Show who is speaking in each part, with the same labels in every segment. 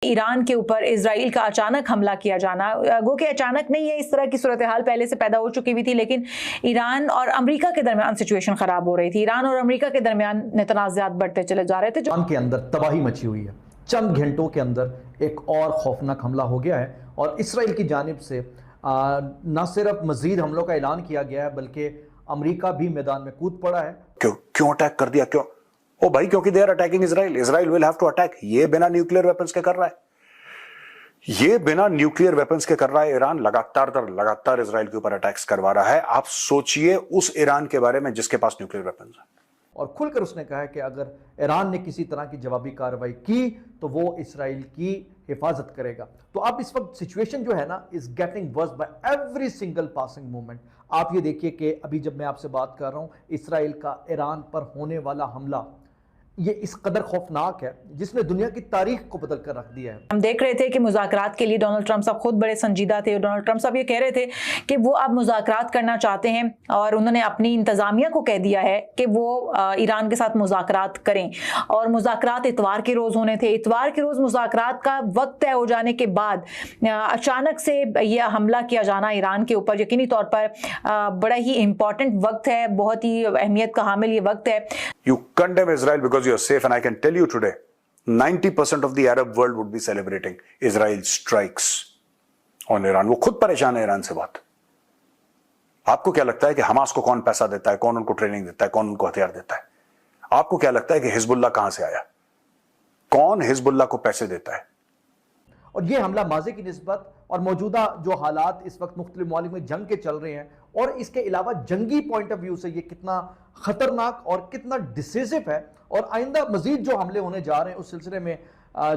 Speaker 1: Iran के ऊपर Israel का अचानक हमला किया जाना, गो कि अचानक नहीं है, इस तरह की सूरत हाल पहले से पैदा हो चुकी हुई थी, लेकिन ईरान और अमेरिका के दरमियान सिचुएशन खराब हो रही थी। ईरान और अमेरिका के दरमियान तनाज़ात बढ़ते चले जा रहे थे।
Speaker 2: ईरान के अंदर तबाही मची हुई है। चंद घंटों के अंदर एक और खौफनाक हमला हो गया है और इसराइल की जानिब से न सिर्फ मजीद हमलों का ऐलान किया गया है बल्कि अमेरिका भी मैदान में कूद पड़ा है।
Speaker 3: क्यों अटैक कर दिया? क्यों? ओ भाई, क्योंकि they are attacking Israel, Israel will have to attack. ये बिना न्यूक्लियर वेपन्स के कर रहा है, ये बिना न्यूक्लियर वेपन्स के कर रहा है। ईरान लगातार इजराइल के ऊपर अटैक्स करवा रहा है। आप सोचिए उस ईरान के बारे में जिसके पास न्यूक्लियर वेपन्स है।
Speaker 2: और खुलकर उसने कहा है कि अगर ईरान ने किसी तरह की जवाबी कार्रवाई की तो वो इसराइल की हिफाजत करेगा। तो अब इस वक्त सिचुएशन जो है ना is getting worse by every single passing moment. आप ये देखिए कि अभी जब मैं आपसे बात कर रहा हूं, इसराइल का ईरान पर होने वाला हमला ये इस कदर खौफनाक है जिसने दुनिया की तारीख को बदल कर रख दिया है।
Speaker 1: हम देख रहे थे कि मुज़ाकरात के लिए डोनाल्ड ट्रंप साहब खुद बड़े संजीदा थे। डोनाल्ड ट्रंप साहब ये कह रहे थे कि वो अब मुज़ाकरात करना चाहते हैं और उन्होंने अपनी इंतज़ामिया को कह दिया है कि वो ईरान के साथ मुज़ाकरात करें। और मुज़ाकरात इतवार के रोज़ होने थे। इतवार के रोज़ मुज़ाकरात का वक्त तय हो जाने के बाद अचानक से यह हमला किया जाना ईरान के ऊपर यकीनी तौर पर बड़ा ही इंपॉर्टेंट वक्त है, बहुत ही अहमियत का हामिल ये वक्त है।
Speaker 3: You condemn Israel because you're safe, and I can tell you today, 90% of the Arab world would be celebrating Israel's strikes on Iran. वो खुद परेशान है ईरान से बहुत। आपको क्या लगता है कि हमास को कौन पैसा देता है, कौन उनको ट्रेनिंग देता है, कौन उनको हथियार देता है? आपको क्या लगता है कि हिजबुल्लाह कहां से आया? कौन हिजबुल्लाह को पैसे देता है?
Speaker 2: और ये हमला माजी की निस्बत और मौजूदा जो हालात इस वक्त मुख्तलिफ ममालिक में जंग के चल रहे हैं और इसके अलावा जंगी पॉइंट ऑफ व्यू से ये कितना खतरनाक और कितना डिसिसिव है। और आइंदा मजीद जो हमले होने जा रहे हैं उस सिलसिले में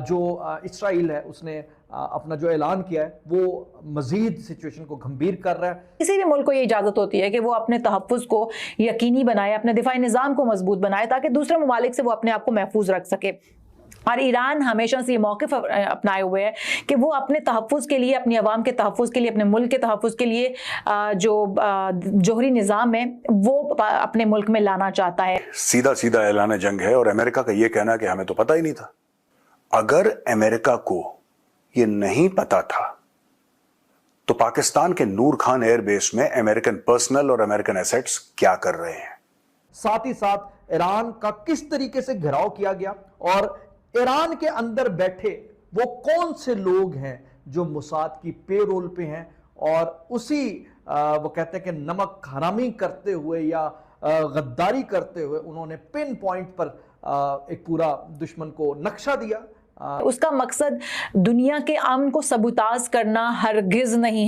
Speaker 2: जो इसराइल है उसने अपना जो ऐलान किया है वो मजीद सिचुएशन को गंभीर कर रहा है।
Speaker 1: किसी भी मुल्क को ये इजाज़त होती है कि वो अपने तहफ़्फ़ुज़ को यकीनी बनाए, अपने दिफाई निज़ाम को मजबूत बनाए ताकि दूसरे ममालिक से वो अपने आप को महफूज रख सके। और ईरान हमेशा से ये मौक़िफ़ अपनाए हुए है कि वो अपने तहफ़्फ़ुज़ के लिए, अपनी आवाम के तहफ़्फ़ुज़ के लिए, अपने मुल्क के तहफ़्फ़ुज़ के लिए जो जोहरी निज़ाम है वो अपने मुल्क में लाना चाहता है।
Speaker 3: सीधा ऐलान जंग है और अमेरिका का ये कहना कि हमें तो पता ही नहीं था। अगर अमेरिका को ये नहीं पता था तो पाकिस्तान के नूर खान एयरबेस में अमेरिकन पर्सनल और अमेरिकन एसेट्स क्या कर रहे हैं?
Speaker 2: साथ ही साथ ईरान का किस तरीके से घेराव किया गया और ईरान के अंदर बैठे वो कौन से लोग हैं जो मोसाद की पेरोल पे हैं और उसी वो कहते हैं कि नमक हरामी करते हुए या गद्दारी करते हुए उन्होंने पिन पॉइंट पर एक पूरा दुश्मन को नक्शा दिया।
Speaker 1: उसका मकसद दुनिया के अमन को सबूताज करना हरगिज़ नहीं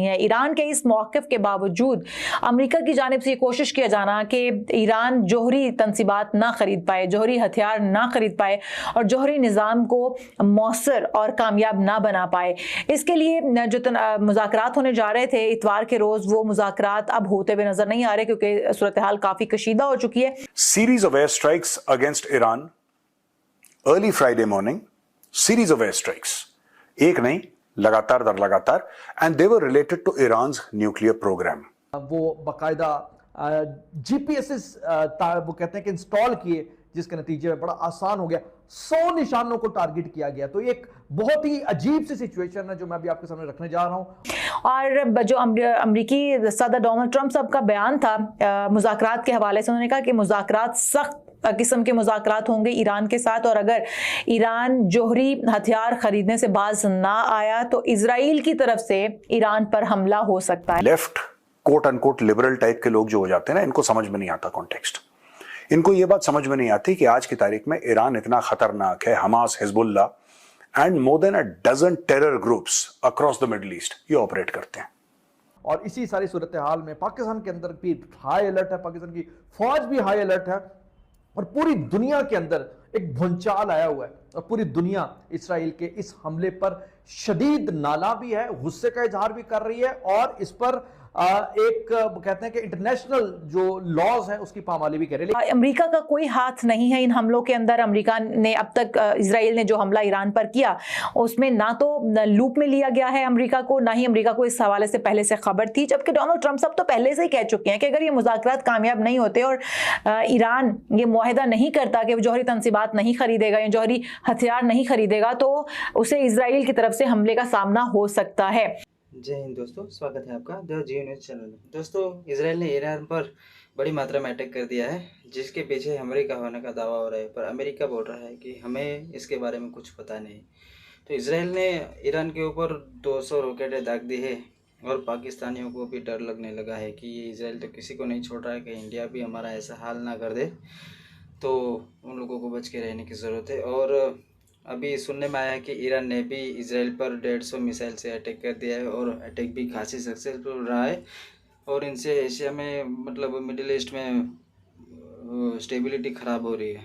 Speaker 1: है। ईरान के इस मौक़िफ़ के बावजूद अमेरिका की जानिब से ये कोशिश किया जाना कि ईरान जोहरी तनसीबात ना ख़रीद पाए, जोहरी हथियार ना ख़रीद पाए और जोहरी निज़ाम को मौसर और कामयाब ना बना पाए। इसके लिए जो मुज़ाकरात होने जा रहे थे इतवार के रोज़, वो मुज़ाकरात अब होते हुए नज़र नहीं आ रहे क्योंकि सूरत हाल काफ़ी कशीदा हो चुकी है।
Speaker 3: Series of air strikes against Iran early Friday morning, series of air strikes, एक नहीं लगातार, and they were related to Iran's nuclear programme.
Speaker 2: वो बाकायदा जीपीएस वो कहते हैं कि इंस्टॉल किए जिसके नतीजे में बड़ा आसान हो गया। 100 निशानों को टारगेट किया गया। तो एक बहुत ही अजीब सी सिचुएशन है जो मैं अभी आपके सामने रखने जा रहा हूं।
Speaker 1: और जो अमरीकी सदर डोनाल्ड ट्रंप साहब का बयान था मुज़ाकरात के हवाले से, उन्होंने कहा कि मुज़ाकरात सख्त किस्म के मुज़ाकरात होंगे ईरान के साथ और अगर ईरान जोहरी हथियार खरीदने से बाज ना आया तो इजराइल की तरफ से ईरान पर हमला हो सकता है।
Speaker 3: Left quote unquote liberal type के लोग जो हो जाते हैं ना, इनको समझ में नहीं आता कॉन्टेक्स्ट। इनको ये बात समझ में नहीं आती कि आज की तारीख में ईरान इतना खतरनाक है। Hamas, Hezbollah and more than a dozen terror groups across the Middle East ये ऑपरेट करते हैं।
Speaker 2: और इसी सारी सूरत हाल में पाकिस्तान के अंदर भी हाई अलर्ट है, पाकिस्तान की फौज भी हाई अलर्ट है और पूरी दुनिया के अंदर एक भूचाल आया हुआ है और पूरी दुनिया इसराइल के इस हमले पर शदीद नाला भी है, गुस्से का इजहार भी कर रही है और इस पर एक कहते हैं कि इंटरनेशनल जो लॉज है उसकी पामाली भी करे।
Speaker 1: अमेरिका का कोई हाथ नहीं है इन हमलों के अंदर। अमेरिका ने अब तक इजराइल ने जो हमला ईरान पर किया उसमें ना तो लूप में लिया गया है अमेरिका को, ना ही अमेरिका को इस हवाले से पहले से खबर थी, जबकि डोनाल्ड ट्रंप साहब तो पहले से ही कह चुके हैं कि अगर ये मुज़ाकरात कामयाब नहीं होते और ईरान ये मुआहिदा नहीं करता कि जौहरी तनसीबात नहीं खरीदेगा या जौहरी हथियार नहीं खरीदेगा तो उसे इजराइल की तरफ से हमले का सामना हो सकता है।
Speaker 4: जय हिंद दोस्तों, स्वागत है आपका द जियो न्यूज़ चैनल में। दोस्तों, इजराइल ने ईरान पर बड़ी मात्रा में अटैक कर दिया है, जिसके पीछे अमेरिका होने का दावा हो रहा है, पर अमेरिका बोल रहा है कि हमें इसके बारे में कुछ पता नहीं। तो इजराइल ने ईरान के ऊपर 200 रॉकेटें दाग दी है और पाकिस्तानियों को भी डर लगने लगा है कि ये इजराइल तो किसी को नहीं छोड़ रहा है कि इंडिया भी हमारा ऐसा हाल ना कर दे, तो उन लोगों को बच के रहने की ज़रूरत है। और अभी सुनने में आया है कि ईरान ने भी इजराइल पर 150 मिसाइल से अटैक कर दिया है और अटैक भी खासी सक्सेसफुल रहा है और इनसे एशिया में मतलब मिडिल ईस्ट में स्टेबिलिटी ख़राब हो रही है।